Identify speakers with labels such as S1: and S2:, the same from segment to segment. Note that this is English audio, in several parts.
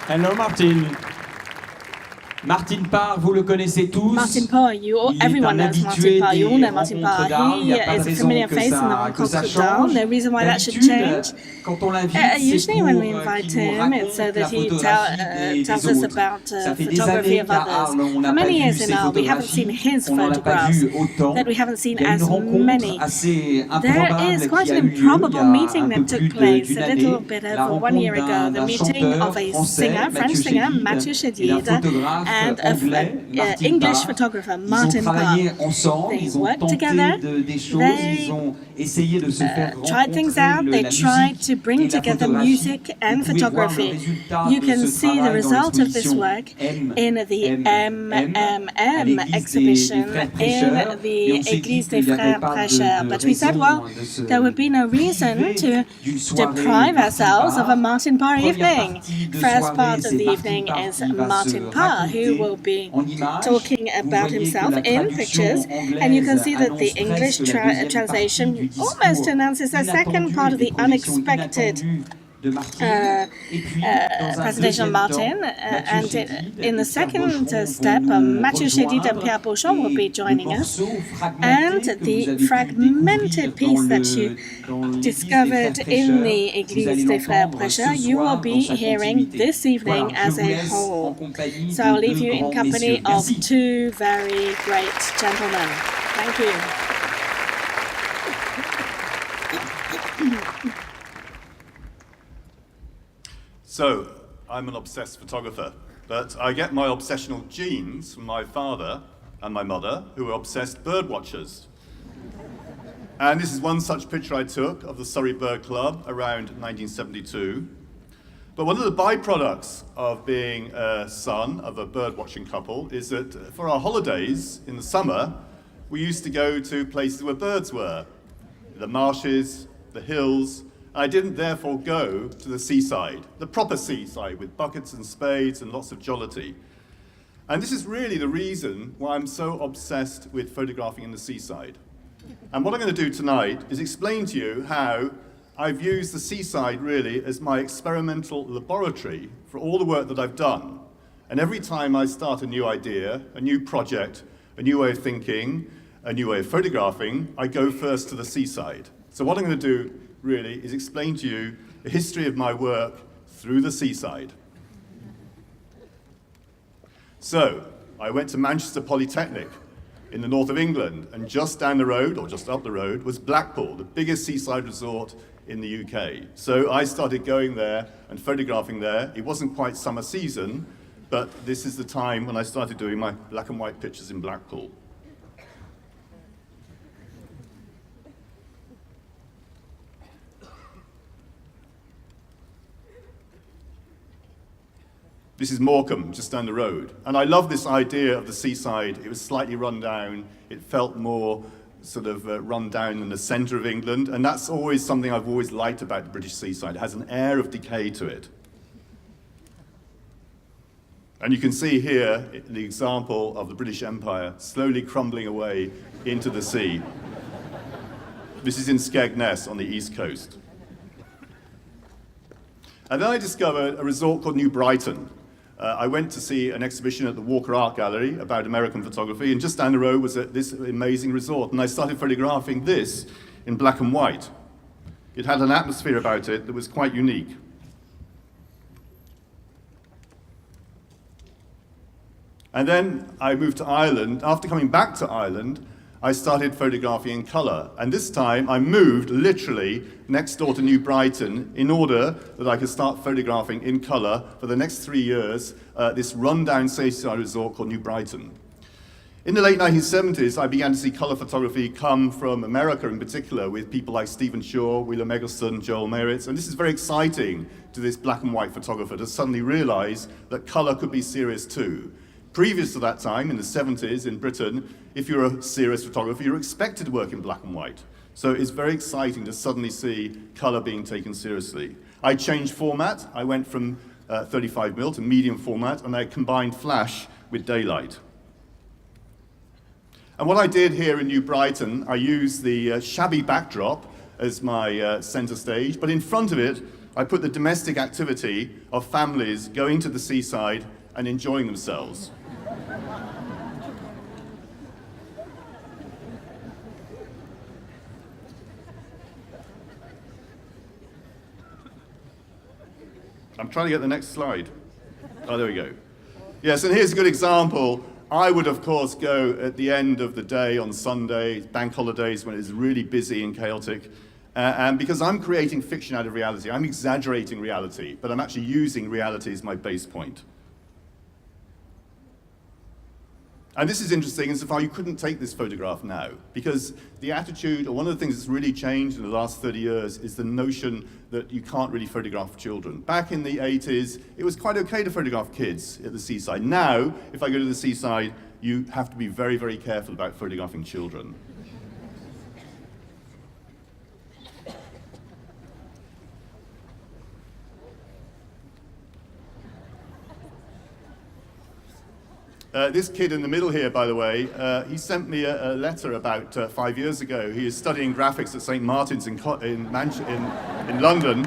S1: Hello, Martin. Martin Parr, vous le connaissez tous.
S2: Martin Parr, everyone knows Martin Parr. You all know Martin Parr. He is a familiar face in the Rencontres d'Arles. No reason why that should change. Usually when we invite him, it's so that he tells us about photography of others. For many years in Arles, we haven't seen his photographs, that we haven't seen as many. There is quite an improbable meeting that took place a little bit over 1 year ago, the meeting of a singer, French singer, Mathieu Chédid, and an English photographer, Martin Parr. They worked together, they tried things out, they tried to bring together music and photography. You can see the result of this work in the MMM exhibition in the Église des Frères Prêcheurs. But we said, well, there would be no reason to deprive ourselves of a Martin Parr evening. First part of the evening is Martin Parr, who will be talking about himself in pictures, and you can see that the English translation almost announces a second part of the unexpected presentation of Martin, and in the second step, Mathieu Chédid and Pierre Beauchamp will be joining us, and the fragmented piece that you discovered in the Église des Frères Prêcheurs, you will be hearing this evening as a whole. So I'll leave you in company of two very great gentlemen. Thank you.
S3: So, I'm an obsessed photographer, but I get my obsessional genes from my father and my mother, who were obsessed bird watchers. And this is one such picture I took of the Surrey Bird Club around 1972. But one of the byproducts of being a son of a bird watching couple is that for our holidays in the summer, we used to go to places where birds were, the marshes, the hills. I didn't therefore go to the seaside, the proper seaside with buckets and spades and lots of jollity. And this is really the reason why I'm so obsessed with photographing in the seaside. And what I'm going to do tonight is explain to you how I've used the seaside really as my experimental laboratory for all the work that I've done. And every time I start a new idea, a new project, a new way of thinking, a new way of photographing, I go first to the seaside. So what I'm going to do really is explain to you the history of my work through the seaside. So, I went to Manchester Polytechnic in the north of England, and just down the road, or just up the road, was Blackpool, the biggest seaside resort in the UK. So I started going there and photographing there. It wasn't quite summer season, but this is the time when I started doing my black and white pictures in Blackpool. This is Morecambe, just down the road. And I love this idea of the seaside. It was slightly run down. It felt more sort of run down in the centre of England. And that's always something I've always liked about the British seaside. It has an air of decay to it. And you can see here the example of the British Empire slowly crumbling away into the sea. This is in Skegness on the east coast. And then I discovered a resort called New Brighton. I went to see an exhibition at the Walker Art Gallery about American photography, and just down the road was this amazing resort, and I started photographing this in black and white. It had an atmosphere about it that was quite unique. And then I moved to Ireland. After coming back to Ireland, I started photographing in colour, and this time I moved literally next door to New Brighton in order that I could start photographing in colour for the next 3 years this rundown seaside resort called New Brighton. In the late 1970s, I began to see colour photography come from America in particular, with people like Stephen Shaw, William Eggleston, Joel Meritz, and this is very exciting to this black and white photographer to suddenly realise that colour could be serious too. Previous to that time, in the 70s in Britain, if you're a serious photographer, you're expected to work in black and white. So it's very exciting to suddenly see colour being taken seriously. I changed format. I went from 35mm to medium format, and I combined flash with daylight. And what I did here in New Brighton, I used the shabby backdrop as my center stage, but in front of it I put the domestic activity of families going to the seaside and enjoying themselves. I'm trying to get the next slide. Oh, there we go. Yes, and here's a good example. I would, of course, go at the end of the day on Sunday, bank holidays, when it's really busy and chaotic. And because I'm creating fiction out of reality, I'm exaggerating reality, but I'm actually using reality as my base point. And this is interesting insofar you couldn't take this photograph now, because the attitude, or one of the things that's really changed in the last 30 years, is the notion that you can't really photograph children. Back in the 80s, it was quite okay to photograph kids at the seaside. Now, if I go to the seaside, you have to be very, very careful about photographing children. This kid in the middle here, by the way, he sent me a letter about 5 years ago. He is studying graphics at St. Martin's in London.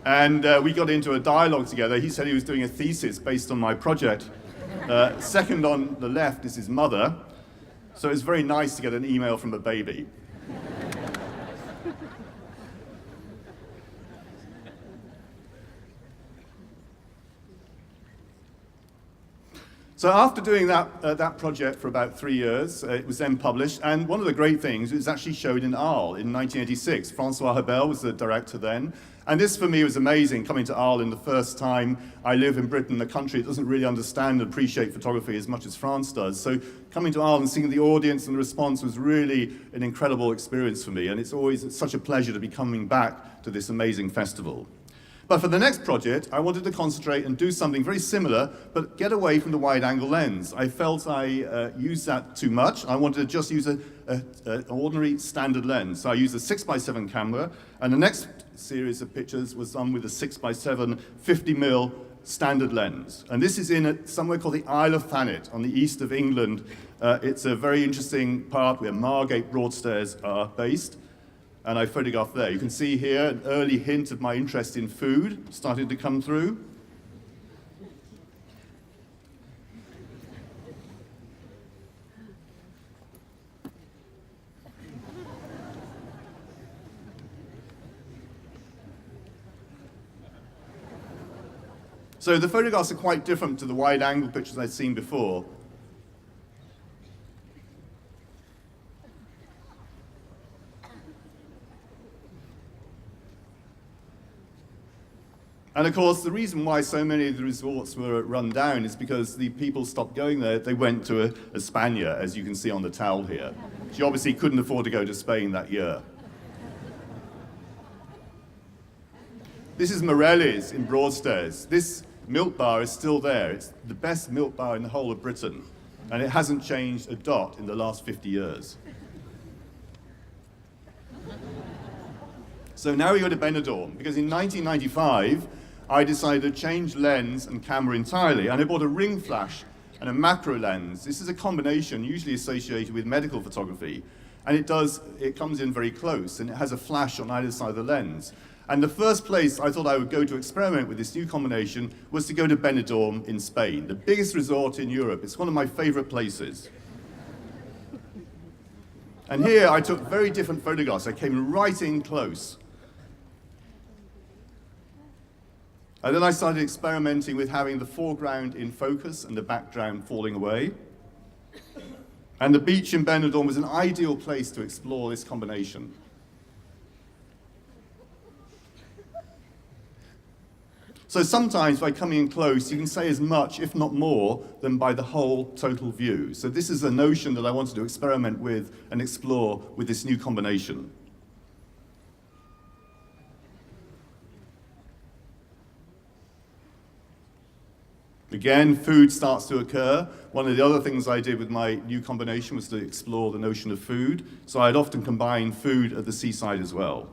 S3: And we got into a dialogue together. He said he was doing a thesis based on my project. Second on the left is his mother. So it's very nice to get an email from a baby. So after doing that project for about 3 years, it was then published, and one of the great things, it was actually showed in Arles in 1986. Francois Hebel was the director then, and this for me was amazing, coming to Arles in the first time. I live in Britain, a country that doesn't really understand and appreciate photography as much as France does, so coming to Arles and seeing the audience and the response was really an incredible experience for me, and it's such a pleasure to be coming back to this amazing festival. But for the next project, I wanted to concentrate and do something very similar, but get away from the wide-angle lens. I felt I used that too much. I wanted to just use an ordinary standard lens. So I used a 6x7 camera, and the next series of pictures was done with a 6x7 50mm standard lens. And this is in somewhere called the Isle of Thanet on the east of England. It's a very interesting part where Margate Broadstairs are based. And I photographed there. You can see here an early hint of my interest in food starting to come through. So the photographs are quite different to the wide-angle pictures I'd seen before. And of course, the reason why so many of the resorts were run down is because the people stopped going there. They went to España, as you can see on the towel here. She obviously couldn't afford to go to Spain that year. This is Morelli's in Broadstairs. This milk bar is still there. It's the best milk bar in the whole of Britain. And it hasn't changed a dot in the last 50 years. So now we go to Benidorm, because in 1995, I decided to change lens and camera entirely, and I bought a ring flash and a macro lens. This is a combination usually associated with medical photography, and it comes in very close, and it has a flash on either side of the lens. And the first place I thought I would go to experiment with this new combination was to go to Benidorm in Spain, the biggest resort in Europe. It's one of my favorite places. And here I took very different photographs. I came right in close. And then I started experimenting with having the foreground in focus and the background falling away. And the beach in Benidorm was an ideal place to explore this combination. So sometimes by coming in close, you can say as much, if not more, than by the whole total view. So this is a notion that I wanted to experiment with and explore with this new combination. Again, food starts to occur. One of the other things I did with my new combination was to explore the notion of food. So I'd often combine food at the seaside as well.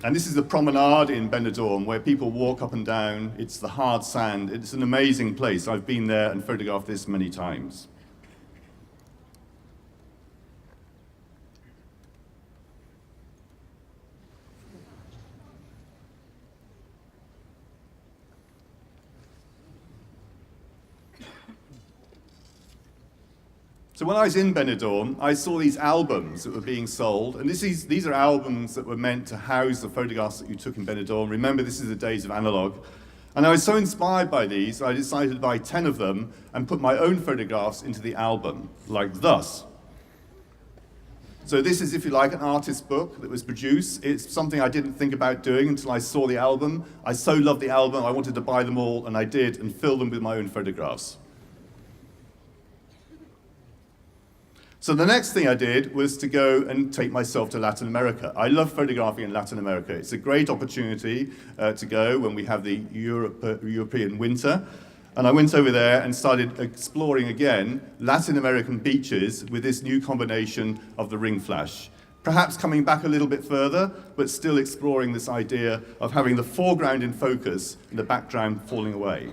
S3: And this is the promenade in Benidorm where people walk up and down. It's the hard sand. It's an amazing place. I've been there and photographed this many times. So when I was in Benidorm, I saw these albums that were being sold, and these are albums that were meant to house the photographs that you took in Benidorm. Remember, this is the days of analog. And I was so inspired by these, I decided to buy 10 of them and put my own photographs into the album, like thus. So this is, if you like, an artist's book that was produced. It's something I didn't think about doing until I saw the album. I so loved the album, I wanted to buy them all, and I did, and fill them with my own photographs. So the next thing I did was to go and take myself to Latin America. I love photographing in Latin America. It's a great opportunity to go when we have the European winter. And I went over there and started exploring again Latin American beaches with this new combination of the ring flash. Perhaps coming back a little bit further, but still exploring this idea of having the foreground in focus and the background falling away.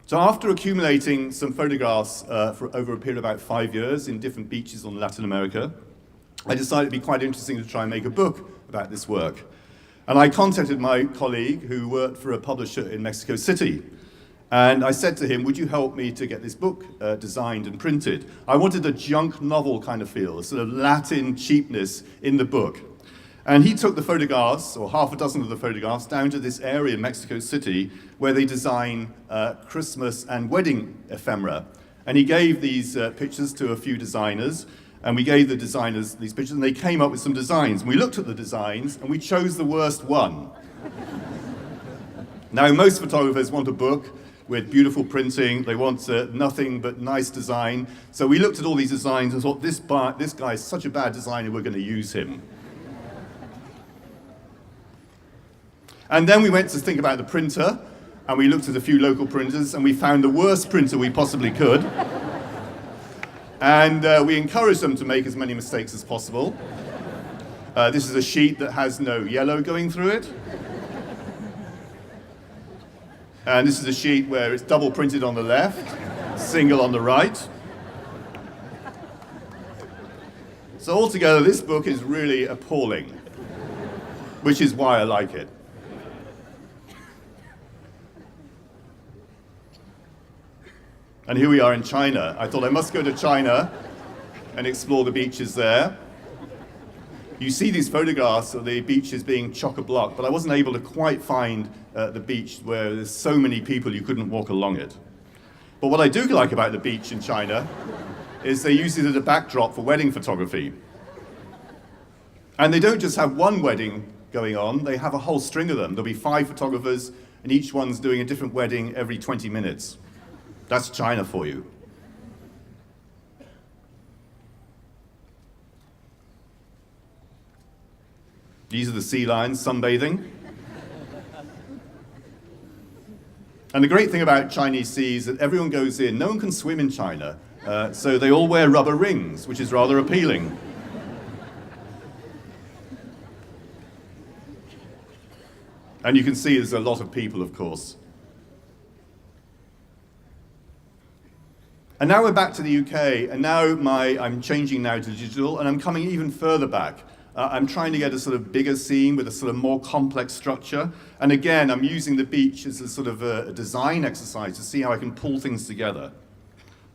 S3: So after accumulating some photographs for over a period of about 5 years in different beaches on Latin America, I decided it'd be quite interesting to try and make a book about this work. And I contacted my colleague who worked for a publisher in Mexico City. And I said to him, would you help me to get this book designed and printed? I wanted a junk novel kind of feel, a sort of Latin cheapness in the book. And he took the photographs, or half a dozen of the photographs, down to this area in Mexico City where they design Christmas and wedding ephemera. And he gave these pictures to a few designers, and we gave the designers these pictures, and they came up with some designs. And we looked at the designs, and we chose the worst one. Now, most photographers want a book with beautiful printing. They want nothing but nice design. So we looked at all these designs and thought, this guy is such a bad designer, we're going to use him. And then we went to think about the printer, and we looked at a few local printers, and we found the worst printer we possibly could. And we encouraged them to make as many mistakes as possible. This is a sheet that has no yellow going through it. And this is a sheet where it's double printed on the left, single on the right. So altogether, this book is really appalling, which is why I like it. And here we are in China. I thought I must go to China and explore the beaches there. You see these photographs of the beaches being chock-a-block, but I wasn't able to quite find the beach where there's so many people you couldn't walk along it. But what I do like about the beach in China is they use it as a backdrop for wedding photography. And they don't just have one wedding going on, they have a whole string of them. There'll be 5 photographers, and each one's doing a different wedding every 20 minutes. That's China for you. These are the sea lions sunbathing. And the great thing about Chinese seas is that everyone goes in. No one can swim in China, so they all wear rubber rings, which is rather appealing. And you can see there's a lot of people, of course. And now we're back to the UK, and now I'm changing now to digital, and I'm coming even further back. I'm trying to get a sort of bigger scene with a sort of more complex structure. And again, I'm using the beach as a sort of a design exercise to see how I can pull things together.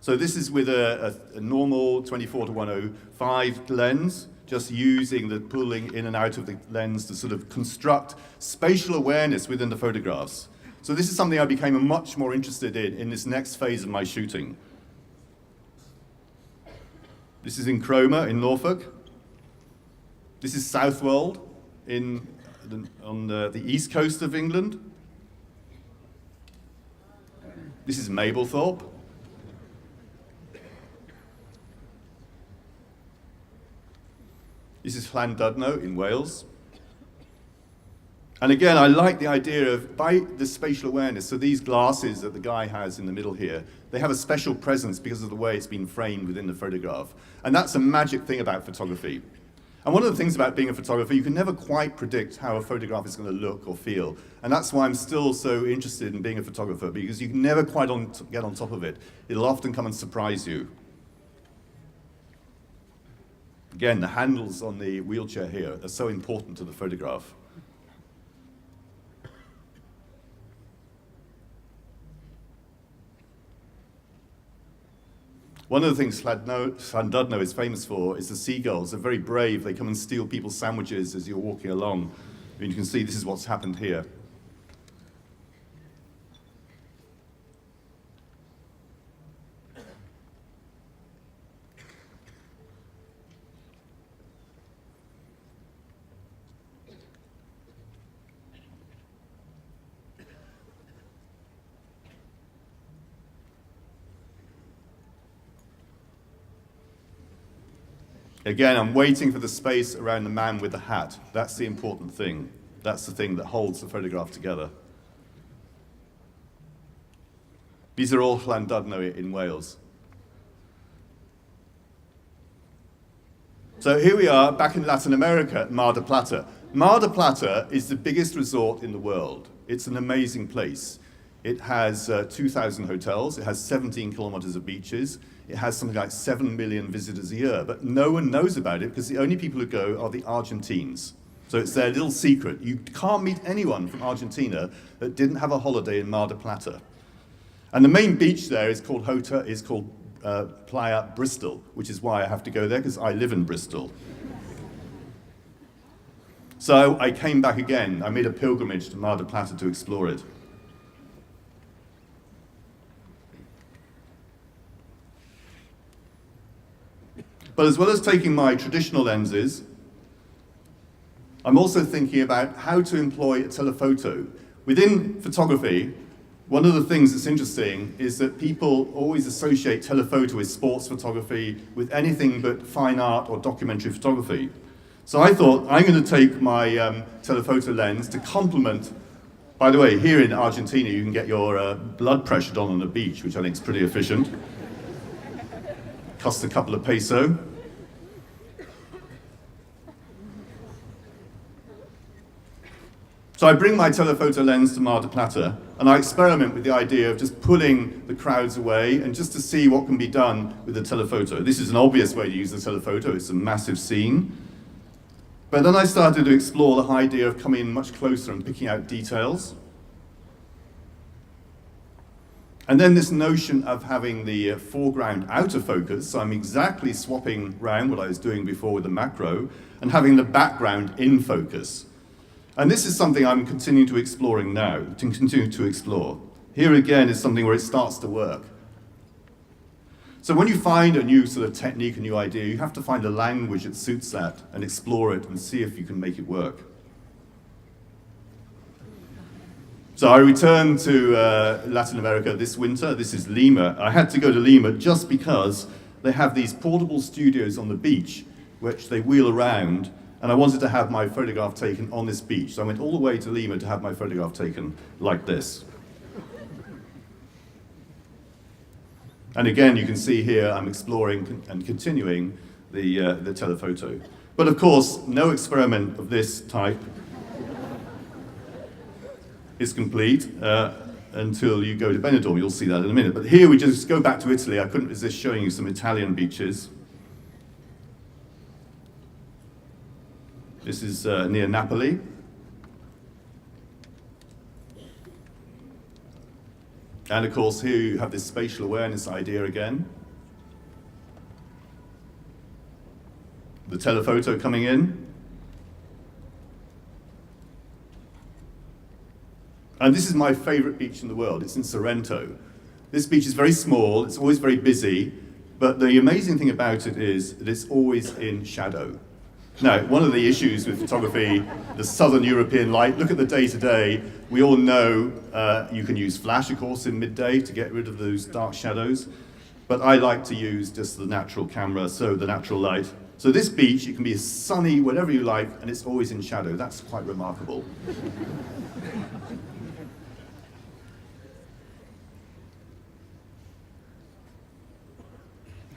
S3: So this is with a normal 24-105 lens, just using the pulling in and out of the lens to sort of construct spatial awareness within the photographs. So this is something I became much more interested in this next phase of my shooting. This is in Cromer in Norfolk. This is Southwold on the east coast of England. This is Mablethorpe. This is Llandudno in Wales. And again, I like the idea of, by the spatial awareness, so these glasses that the guy has in the middle here, they have a special presence because of the way it's been framed within the photograph. And that's a magic thing about photography. And one of the things about being a photographer, you can never quite predict how a photograph is going to look or feel. And that's why I'm still so interested in being a photographer, because you can never quite get on top of it. It'll often come and surprise you. Again, the handles on the wheelchair here are so important to the photograph. One of the things Llandudno is famous for is the seagulls. They're very brave. They come and steal people's sandwiches as you're walking along. And you can see this is what's happened here. Again, I'm waiting for the space around the man with the hat. That's the important thing. That's the thing that holds the photograph together. These are all Llandudno in Wales. So here we are back in Latin America at Mar del Plata. Mar del Plata is the biggest resort in the world. It's an amazing place. It has 2,000 hotels. It has 17 kilometers of beaches. It has something like 7 million visitors a year, but no one knows about it because the only people who go are the Argentines. So it's their little secret. You can't meet anyone from Argentina that didn't have a holiday in Mar del Plata. And the main beach there is called Playa Bristol, which is why I have to go there, because I live in Bristol. So I came back again. I made a pilgrimage to Mar del Plata to explore it. But as well as taking my traditional lenses, I'm also thinking about how to employ a telephoto. Within photography, one of the things that's interesting is that people always associate telephoto with sports photography, with anything but fine art or documentary photography. So I thought, I'm going to take my telephoto lens to complement. By the way, here in Argentina, you can get your blood pressure done on the beach, which I think is pretty efficient. Costs a couple of peso. So I bring my telephoto lens to Mar del Plata, and I experiment with the idea of just pulling the crowds away and just to see what can be done with the telephoto. This is an obvious way to use the telephoto. It's a massive scene. But then I started to explore the idea of coming in much closer and picking out details. And then this notion of having the foreground out of focus, so I'm exactly swapping round what I was doing before with the macro, and having the background in focus. And this is something I'm continuing to exploring now, to continue to explore. Here again is something where it starts to work. So when you find a new sort of technique, a new idea, you have to find a language that suits that and explore it and see if you can make it work. So I returned to Latin America this winter. This is Lima. I had to go to Lima just because they have these portable studios on the beach, which they wheel around, and I wanted to have my photograph taken on this beach. So I went all the way to Lima to have my photograph taken like this. And again, you can see here I'm exploring and continuing the telephoto. But of course, no experiment of this type is complete until you go to Benidorm. You'll see that in a minute. But here we just go back to Italy. I couldn't resist showing you some Italian beaches. This is near Napoli. And of course, here you have this spatial awareness idea again. The telephoto coming in. And this is my favorite beach in the world. It's in Sorrento. This beach is very small, it's always very busy, but the amazing thing about it is that it's always in shadow. Now, one of the issues with photography, the Southern European light, look at the day-to-day. We all know you can use flash, of course, in midday to get rid of those dark shadows. But I like to use just the natural camera, so the natural light. So this beach, it can be sunny, whatever you like, and it's always in shadow. That's quite remarkable.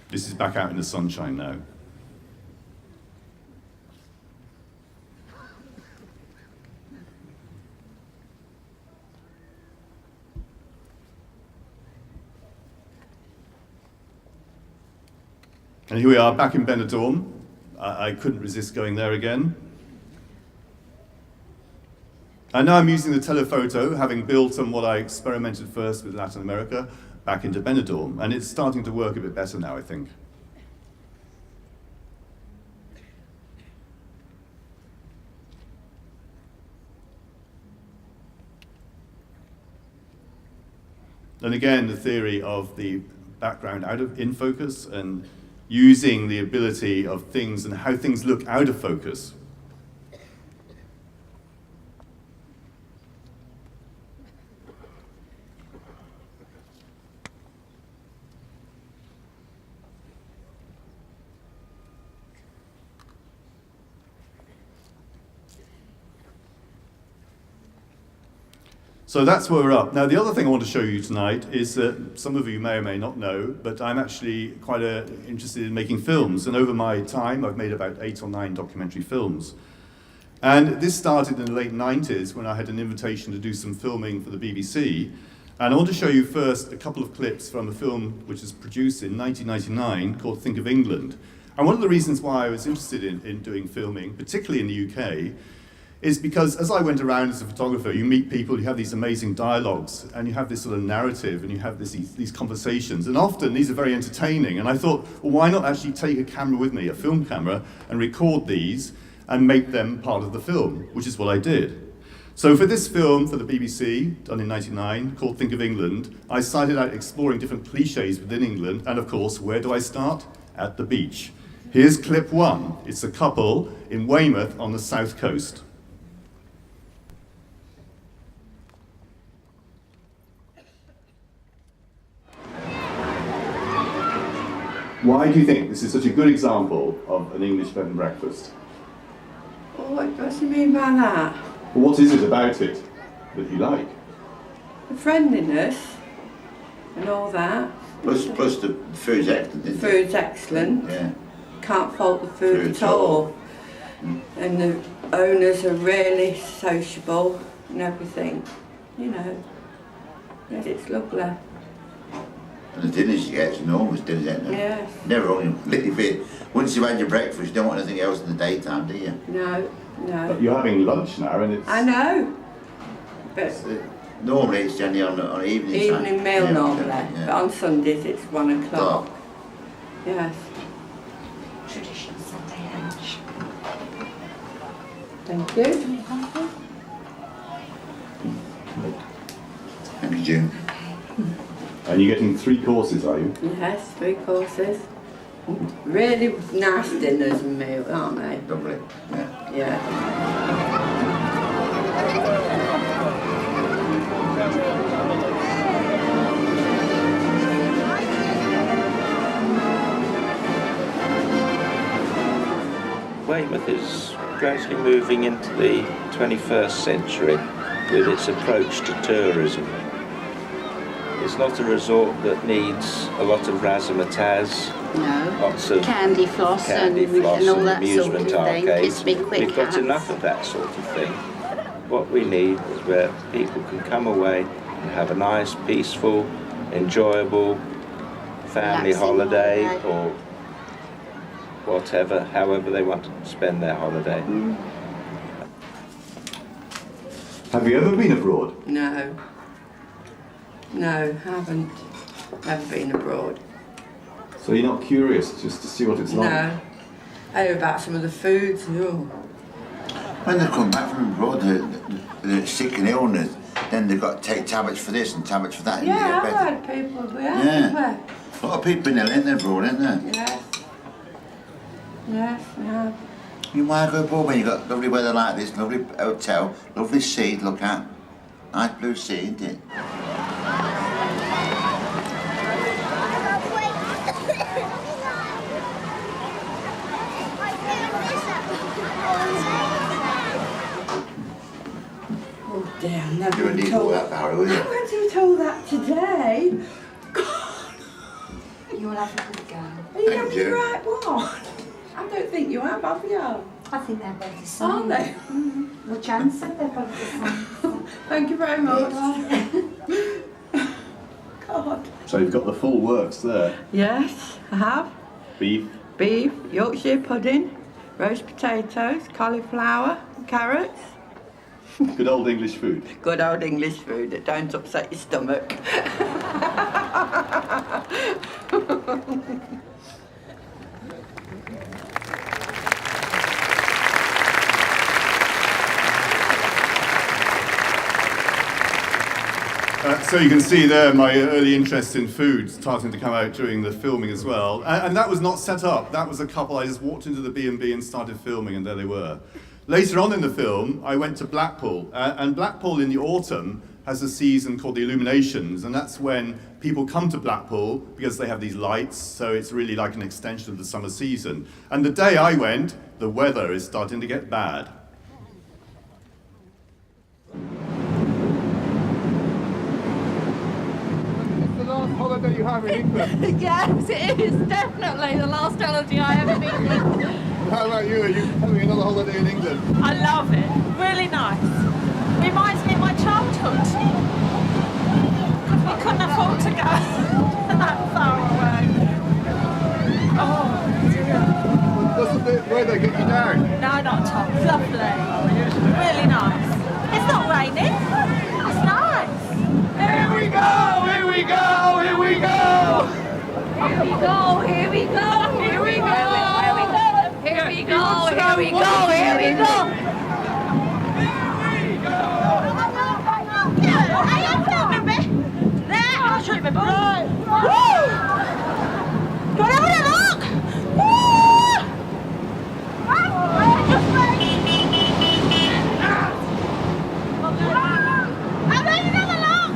S3: This is back out in the sunshine now. And here we are back in Benidorm. I couldn't resist going there again. And now I'm using the telephoto, having built on what I experimented first with Latin America, back into Benidorm, and it's starting to work a bit better now, I think. And again, the theory of the background in focus and using the ability of things and how things look out of focus. So that's where we're up. Now, the other thing I want to show you tonight is that some of you may or may not know, but I'm actually quite interested in making films. And over my time, I've made about 8 or 9 documentary films. And this started in the late 90s when I had an invitation to do some filming for the BBC. And I want to show you first a couple of clips from a film which was produced in 1999 called Think of England. And one of the reasons why I was interested in doing filming, particularly in the UK, is because as I went around as a photographer, you meet people, you have these amazing dialogues, and you have this sort of narrative, and you have these conversations, and often these are very entertaining. And I thought, well, why not actually take a camera with me, a film camera, and record these, and make them part of the film, which is what I did. So for this film, for the BBC, done in '99, called Think of England, I started out exploring different cliches within England, and of course, where do I start? At the beach. Here's clip 1. It's a couple in Weymouth on the south coast. Why do you think this is such a good example of an English bed and breakfast?
S4: Oh, what do you mean by that?
S3: Well, what is it about it that you like?
S4: The friendliness and all that.
S5: Plus the food's excellent, isn't it?
S4: Food's excellent.
S5: Yeah.
S4: Can't fault the food at all. And the owners are really sociable and everything. You know. Yes, it's lovely.
S5: And the dinners you get is enormous dinners, isn't it?
S4: Yes.
S5: Never only a little bit. Once you've had your breakfast, you don't want anything else in the daytime, do you?
S4: No, no.
S3: But you're having lunch now, and it's...
S4: I know. But
S5: normally it's generally on evening time.
S4: Evening meal normally.
S5: Yeah.
S4: But on Sundays it's 1 o'clock.
S5: Dark.
S4: Yes.
S6: Traditional Sunday lunch.
S4: Thank you.
S5: Thank you, June.
S3: And you're getting 3 courses, are you?
S4: Yes, 3 courses. Really nice dinners and meals, aren't they?
S5: Lovely. Yeah.
S4: Yeah.
S7: Weymouth is gradually moving into the 21st century with its approach to tourism. It's not a resort that needs a lot of razzmatazz, lots of
S6: candy floss and all that sort of
S7: amusement
S6: thing.
S7: arcades.
S6: It's been quick
S7: We've got
S6: hats.
S7: enough of that sort of thing. What we need is where people can come away and have a nice, peaceful, enjoyable family
S6: Relaxing
S7: holiday
S6: holiday.
S7: or whatever, however they want to spend their holiday.
S3: Have you ever been abroad?
S4: No. No, haven't. Never been abroad.
S3: So you're not curious just to see what it's like?
S4: No. I hear about some of the foods. Oh.
S5: When they come back from abroad, they're sick and illness, then they've got to take tablets for this and tablets for that.
S4: Yeah,
S5: and
S4: I've
S5: get better.
S4: had people.
S5: Yeah. A lot of people in there, ain't there, abroad, ain't there?
S4: Yes. Yes, yeah.
S5: You might go abroad when you've got lovely weather like this, lovely hotel, lovely sea to look at. Nice blue sea, isn't it?
S4: Oh dear, I've never
S5: You wouldn't
S4: been
S5: need all
S4: told
S5: that, Barry, would you?
S4: I went to be told that today. God,
S6: You'll have a good go.
S4: are you
S5: Thank
S4: having
S5: you.
S4: the right one? I don't think you have you?
S6: I think they're both the same.
S4: Aren't they?
S6: No chance that they're both the same.
S4: Thank you very much. God.
S3: So you've got the full works there.
S4: Yes, I have.
S3: Beef,
S4: Beef, Yorkshire pudding, roast potatoes, cauliflower, carrots.
S3: Good old English food.
S4: Good old English food that don't upset your stomach.
S3: So you can see there my early interest in food starting to come out during the filming as well. And that was not set up. That was a couple. I just walked into the B&B and started filming, and there they were. Later on in the film, I went to Blackpool. And Blackpool in the autumn has a season called the Illuminations, and that's when people come to Blackpool because they have these lights, so it's really like an extension of the summer season. And the day I went, the weather is starting to get bad.
S8: Last holiday you have in England?
S9: Yes, it is definitely the last holiday I have in England.
S3: How about you? Are you having another holiday in England?
S9: I love it. Really nice. Reminds me of my childhood. We couldn't afford to go that far away. Oh, dear.
S3: Doesn't the weather get you down?
S9: No, not at all. It's lovely. Really nice. It's not raining. It's nice.
S8: Here we go! Here we go! Here we go!
S9: Here we go, here we go, here we go, here we go, here we go, here we go, here we go. Are you filming me? There, I'll show you my boat. Woo! Go have a look! Woo! I'm ready to have a look!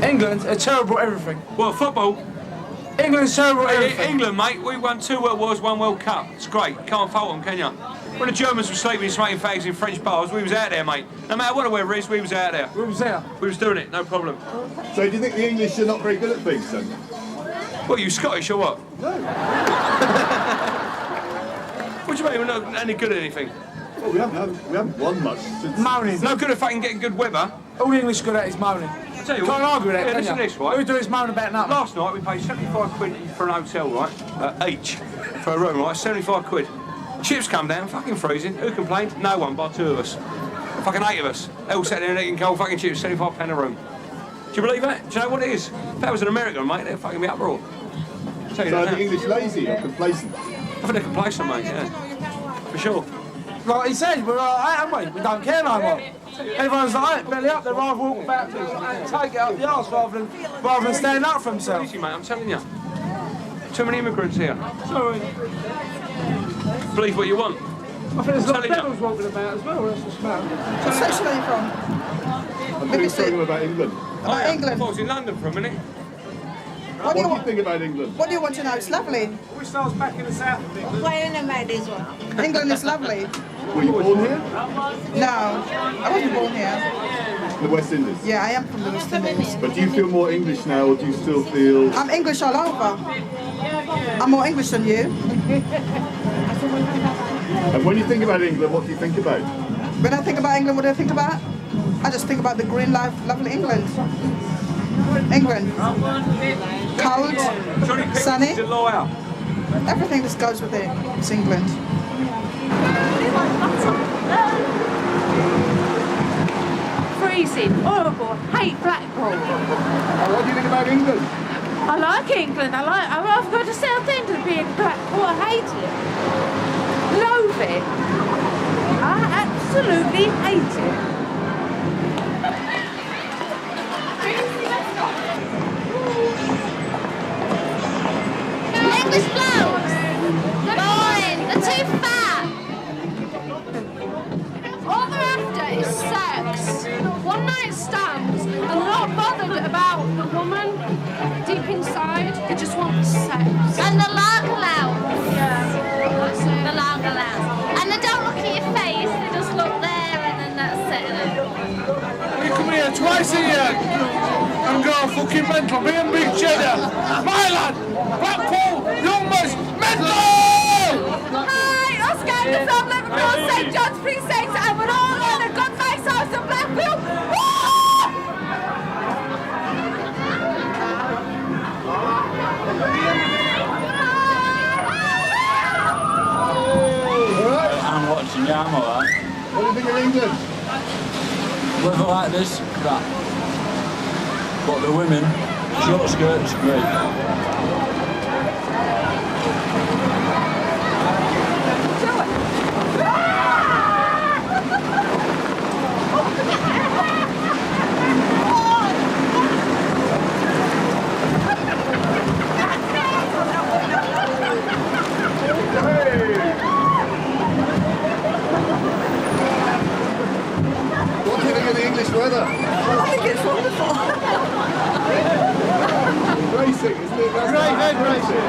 S8: England are terrible at everything.
S10: Well, football?
S8: England's terrible at everything.
S10: England, mate, we won 2 World Wars, 1 World Cup. It's great. Can't fault them, can you? When the Germans were sleeping and smoking fags in French bars, we was out there, mate. No matter what the weather is, we was out there.
S8: We was there.
S10: We was doing it, no problem.
S3: So do you think the English are not very good at things then?
S10: What, you Scottish or what?
S3: No.
S10: What do you mean, we're not any good at anything?
S3: Well, we haven't won much since...
S8: Moaning.
S10: No good at fucking getting good weather.
S8: All the English good at is moaning.
S10: I tell you
S8: Can't
S10: what,
S8: argue with that,
S10: yeah,
S8: can
S10: listen
S8: you?
S10: to this, right?
S8: All we do is moan about nothing.
S10: Last night we paid 75 quid for an hotel, right? Each. For a room, right? 75 quid. Chips come down, fucking freezing. Who complained? No one, but 2 of us. Fucking 8 of us. They all sat there and eating cold fucking chips, 75 pound a room. Do you believe that? Do you know what it is? If that was an American, mate, they'd fucking be uproar.
S3: So are the English lazy or complacent?
S10: I think they're complacent, mate, yeah. For sure.
S8: Like he said, we're alright, haven't we? We don't care no more. Everyone's like, belly up, they'd rather walk about and take it up the arse rather than stand up for themselves.
S10: Easy, mate, I'm telling you. Too many immigrants here.
S8: Sorry.
S10: Believe what you want.
S8: I think there's a lot of devils walking about as well, that's what's the matter.
S11: What section are you from?
S3: I'm doing something about England.
S11: About England?
S10: I was in London for a minute.
S3: What do you think about England?
S11: What do you want to know? It's lovely.
S8: We start back in the south of England.
S11: England is lovely.
S3: Were you born here?
S11: No, I wasn't born here.
S3: The West Indies?
S11: Yeah, I am from the West Indies.
S3: But do you feel more English now, or do you still feel...
S11: I'm English all over. I'm more English than you.
S3: And when you think about England, what do you think about?
S11: When I think about England, what do I think about? I just think about the green life, lovely England. England. Cold, sunny. Everything just goes with it. It's England.
S9: Freezing, horrible, hate Blackpool.
S3: What do you think about England?
S9: I like England, I've got to Southend to be in Blackpool, I hate it. Loathe it. I absolutely hate it.
S12: English blokes! Boring! They're too fat! All they're after is sex. One night stands, and they're not bothered about the woman deep inside. They just want sex. And the lager lounge. Yeah. The lager lounge. And they don't look at your face, they just look there and then that's it.
S8: We come here twice a year and go fucking mental. Me and Big Cheddar. My lad! Blackpool! Youngmas! Mental!
S9: Hi, Oscar from Liverpool, St John's Precinct, and we're all in a good nice house in Blackpool.
S13: Watching Yam, alright.
S3: What do you think of England?
S13: Weather like this, crap. But the women, short skirts, great.
S3: What do you think of the English weather?
S11: I think it's wonderful.
S3: Racing, isn't it? Great racing.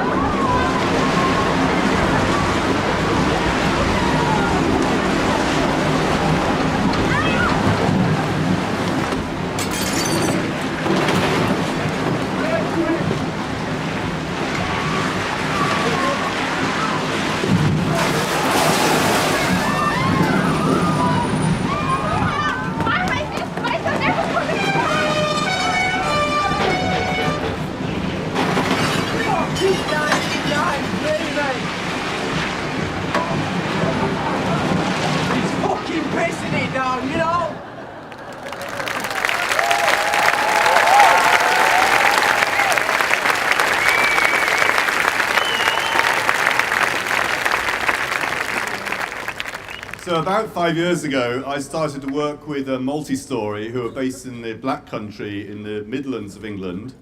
S3: So about 5 years ago, I started to work with a multi-story who are based in the Black Country in the Midlands of England.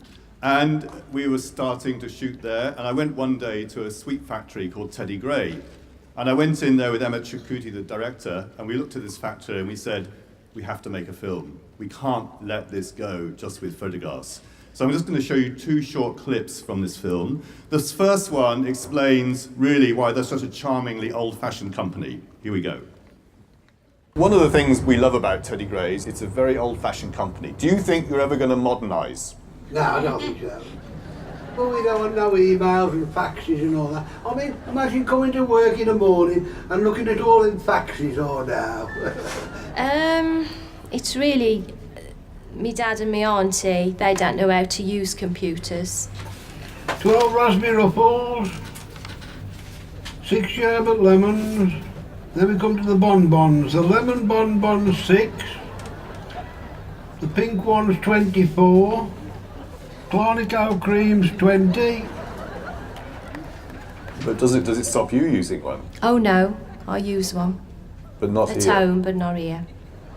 S3: And we were starting to shoot there. And I went one day to a sweet factory called Teddy Gray. And I went in there with Emma Chukwuti, the director, and we looked at this factory and we said, we have to make a film. We can't let this go just with photographs. So I'm just going to show you two short clips from this film. This first one explains really why they're such a charmingly old-fashioned company. Here we go. One of the things we love about Teddy Gray's, it's a very old-fashioned company. Do you think you're ever going to modernise?
S14: No, I don't think so. Well, we don't want no emails and faxes and all that. I mean, imagine coming to work in the morning and looking at all them faxes all now.
S15: It's really me dad and me auntie, they don't know how to use computers.
S14: 12 raspberry ruffles, 6 sherbet lemons, then we come to the bonbons. The lemon bonbon's 6, the pink one's 24, Clarnico cream's 20.
S3: But does it stop you using one?
S15: Oh no, I use one.
S3: But not
S15: At
S3: here?
S15: home, but not here.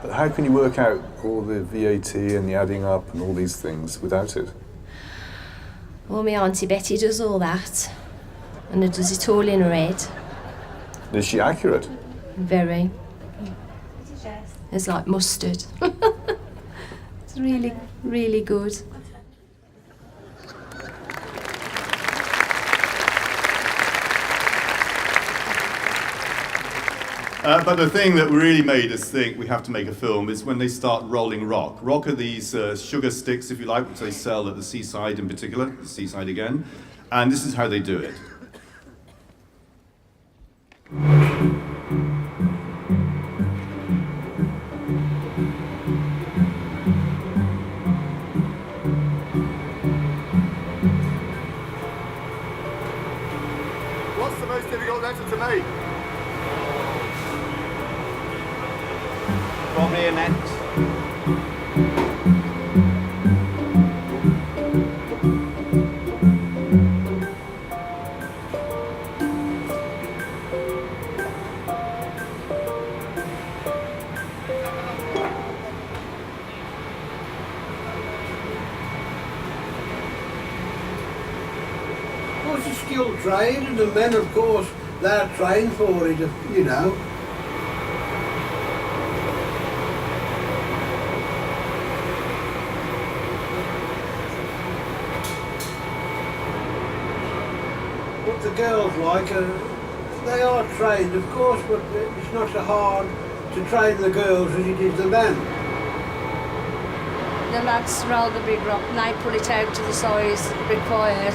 S3: But how can you work out all the VAT and the adding up and all these things without it?
S15: Well, my auntie Betty does all that, and it does it all in her head.
S3: Is she accurate?
S15: Very. It's like mustard. It's really, really good.
S3: But the thing that really made us think we have to make a film is when they start rolling rock. Rock are these sugar sticks, if you like, which they sell at the seaside in particular, the seaside again. And this is how they do it. What's the most difficult letter to make?
S7: Probably an X.
S14: Well, it's a skilled trade, and the men, of course, they're trained for it, you know. What the girls like, they are trained, of course, but it's not so hard to train the girls as it is the men.
S16: The lads roll the big rock and they pull it out to the size required,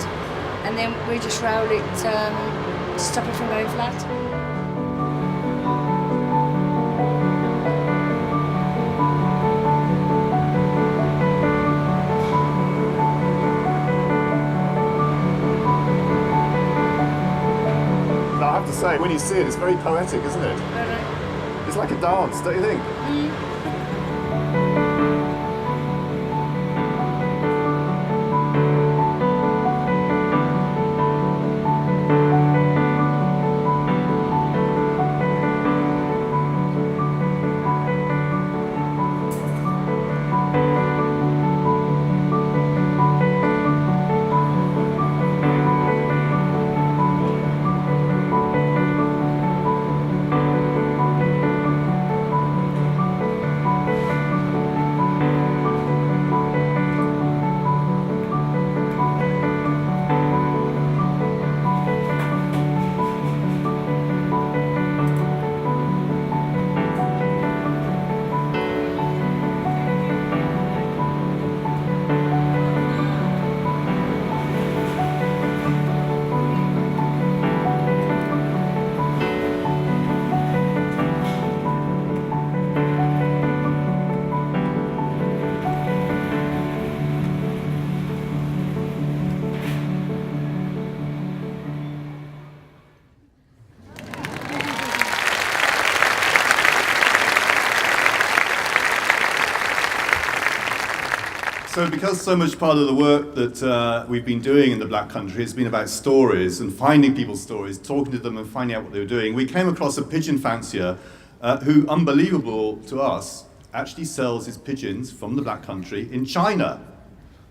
S16: and then we just roll it to stop it from going flat.
S3: I have to say, say, when you see it, it's very poetic, isn't it? It's like a dance, don't you think? So because so much part of the work that we've been doing in the Black Country has been about stories and finding people's stories, talking to them and finding out what they were doing, we came across a pigeon fancier who, unbelievable to us, actually sells his pigeons from the Black Country in China.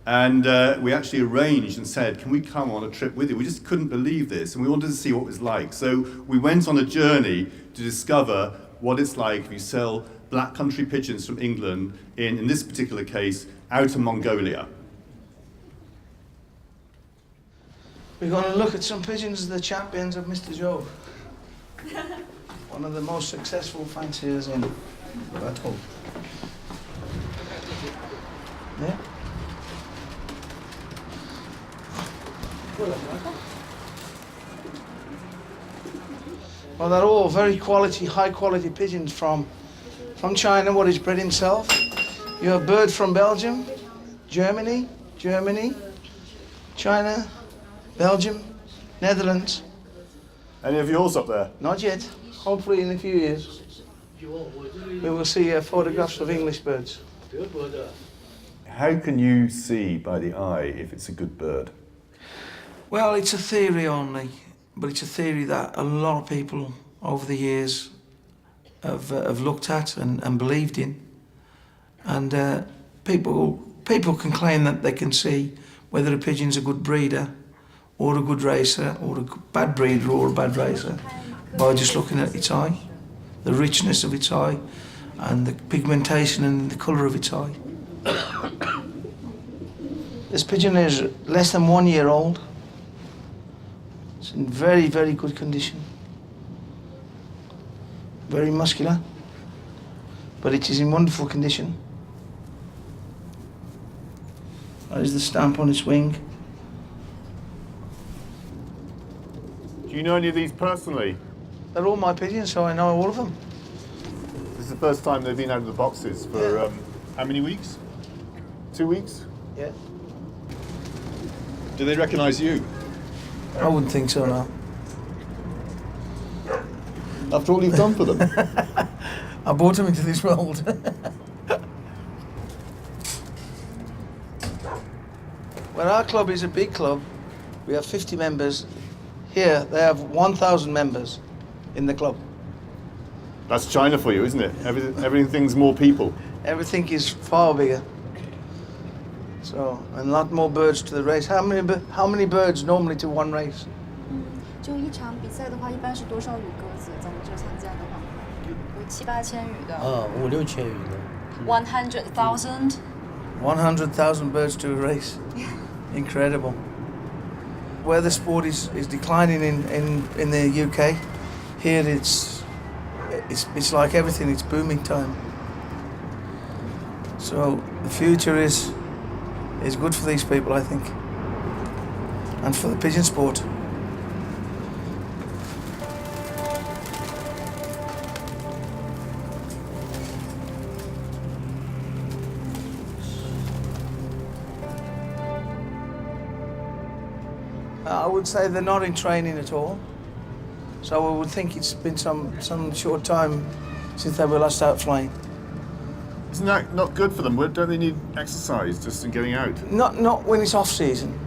S3: And we actually arranged and said, can we come on a trip with you? We just couldn't believe this, and we wanted to see what it was like. So we went on a journey to discover what it's like if you sell Black Country pigeons from England in this particular case, Outer Mongolia.
S17: We're going to look at some pigeons of the champions of Mr. Job. One of the most successful fanciers in Blackpool. Yeah? Well, they're all very quality, high quality pigeons from China, what he's bred himself. You have birds from Belgium, Germany, China, Belgium, Netherlands.
S3: Any of yours up there?
S17: Not yet. Hopefully in a few years we will see photographs of English birds.
S3: How can you see by the eye if it's a good bird?
S17: Well, it's a theory only, but it's a theory that a lot of people over the years have looked at and believed in. And people can claim that they can see whether a pigeon's a good breeder or a good racer or a bad breeder or a bad racer by just looking at its eye, the richness of its eye and the pigmentation and the colour of its eye. This pigeon is less than 1 year old. It's in very, very good condition. Very muscular, but it is in wonderful condition. That is the stamp on its wing.
S3: Do you know any of these personally?
S17: They're all my pigeons, so I know all of them.
S3: This is the first time they've been out of the boxes for how many weeks? 2 weeks?
S17: Yeah.
S3: Do they recognise you?
S17: I wouldn't think so, no.
S3: After all you've done for them?
S17: I brought them into this world. Well, our club is a big club. We have 50 members. Here, they have 1,000 members in the club.
S3: That's China for you, isn't it? Everything's more people.
S17: Everything is far bigger. So, and a lot more birds to the race. How many birds normally to one race?
S18: 就一场比赛的话，一般是多少羽鸽子？咱们这参加的话，有7、8千羽的。
S19: 5、6千羽的。
S18: 100,000.
S17: 100,000 birds to a race. Incredible. Where the sport is declining in the UK, here it's like everything. It's booming time. So the future is good for these people, I think, and for the pigeon sport. I would say they're not in training at all. So I would think it's been some short time since they were last out flying.
S3: Isn't that not good for them? Don't they need exercise just in getting out?
S17: Not when it's off season.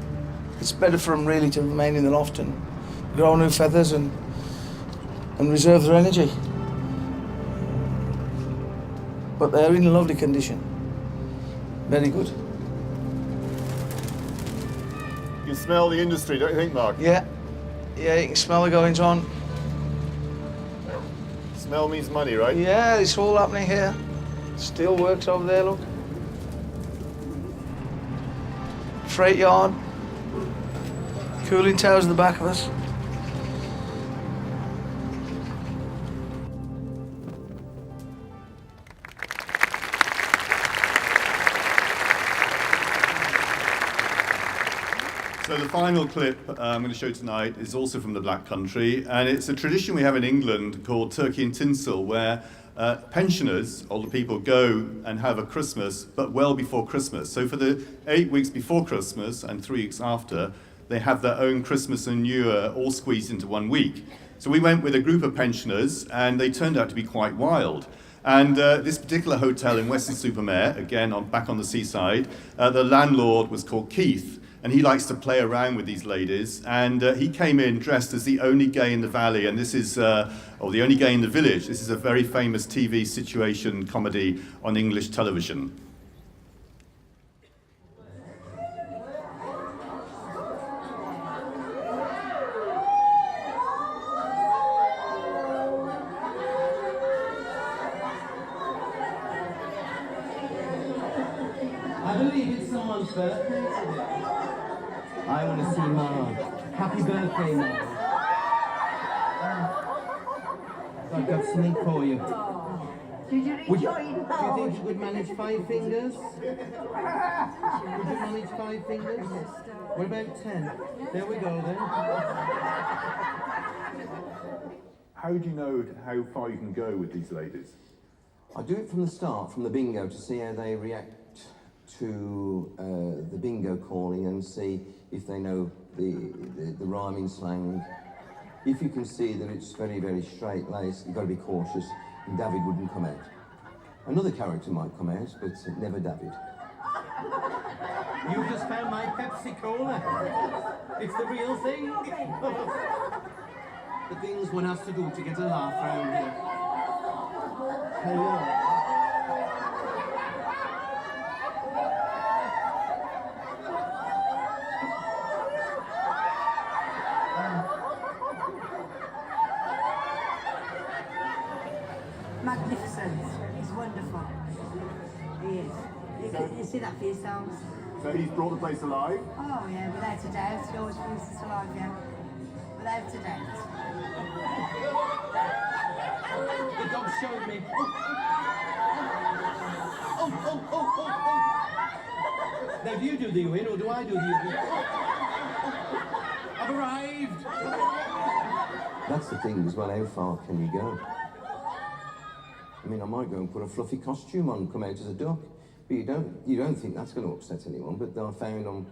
S17: It's better for them really to remain in the loft and grow new feathers and reserve their energy. But they're in lovely condition. Very good.
S3: You can smell the industry, don't you think, Mark?
S17: Yeah, you can smell the goings on.
S3: Smell means money, right?
S17: Yeah, it's all happening here. Steel works over there, look. Freight yard. Cooling towers at the back of us.
S3: So the final clip I'm going to show tonight is also from the Black Country, and it's a tradition we have in England called Turkey and Tinsel, where pensioners, older people, go and have a Christmas, but well before Christmas. So for the 8 weeks before Christmas and 3 weeks after, they have their own Christmas and New Year all squeezed into 1 week. So we went with a group of pensioners, and they turned out to be quite wild. And this particular hotel in Weston-super-Mare, again back on the seaside, the landlord was called Keith, and he likes to play around with these ladies. And he came in dressed as the only gay in the valley, and this is, or the only gay in the village. This is a very famous TV situation comedy on English television.
S19: I believe it's someone's birthday today. I want to see Mom. Happy birthday, Mom. I've got something for you.
S6: Did you
S19: Do you think you could manage 5 fingers? Could you manage 5 fingers? What about 10? There we go then.
S3: How do you know how far you can go with these ladies?
S19: I do it from the start, from the bingo, to see how they react to the bingo calling and see if they know the rhyming slang. If you can see that it's very, very straight-laced, you've got to be cautious, and David wouldn't come out. Another character might come out, but never David.
S20: You've just found my Pepsi Cola. It's the real thing. The things one has to do to get a laugh around here. Hello.
S6: Magnificent. He's wonderful. He is. You see that for yourselves?
S3: So he's brought the place alive?
S6: Oh yeah, without a doubt. He always brings us alive, yeah. Without a doubt.
S20: The dog showed me. Now, do you do the win or do I do the win? I've arrived.
S19: That's the thing as well, how far can you go? I mean, I might go and put a fluffy costume on and come out as a duck, but you don't think that's going to upset anyone. But I found on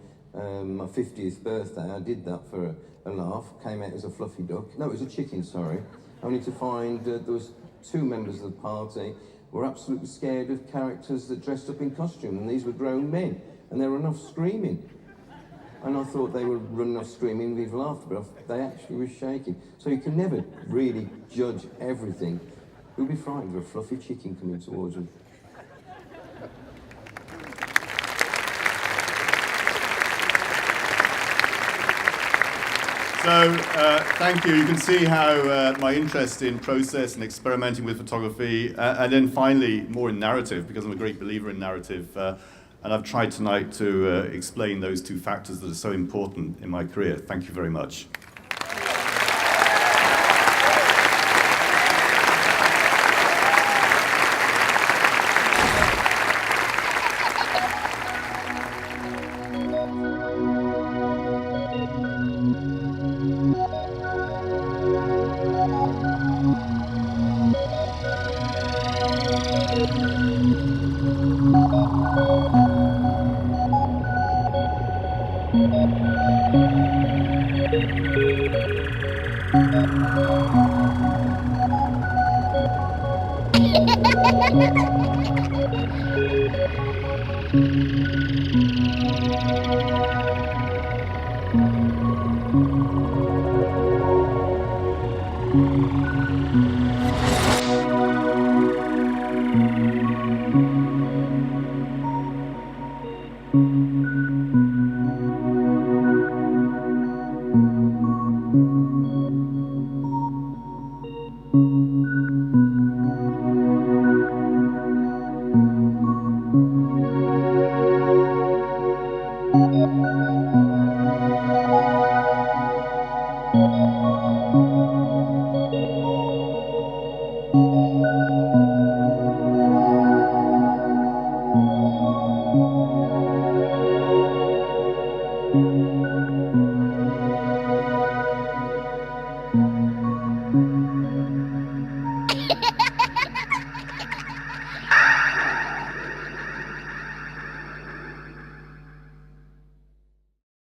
S19: my 50th birthday, I did that for a laugh, came out as a fluffy duck. No, it was a chicken, sorry. Only to find there was 2 members of the party were absolutely scared of characters that dressed up in costume, and these were grown men, and they were enough screaming. And I thought they were running off screaming with laughter, but they actually were shaking. So you can never really judge everything. Who'd be frightened of a fluffy chicken coming towards them?
S3: So, thank you. You can see how my interest in process and experimenting with photography, and then finally more in narrative, because I'm a great believer in narrative, and I've tried tonight to explain those 2 factors that are so important in my career. Thank you very much.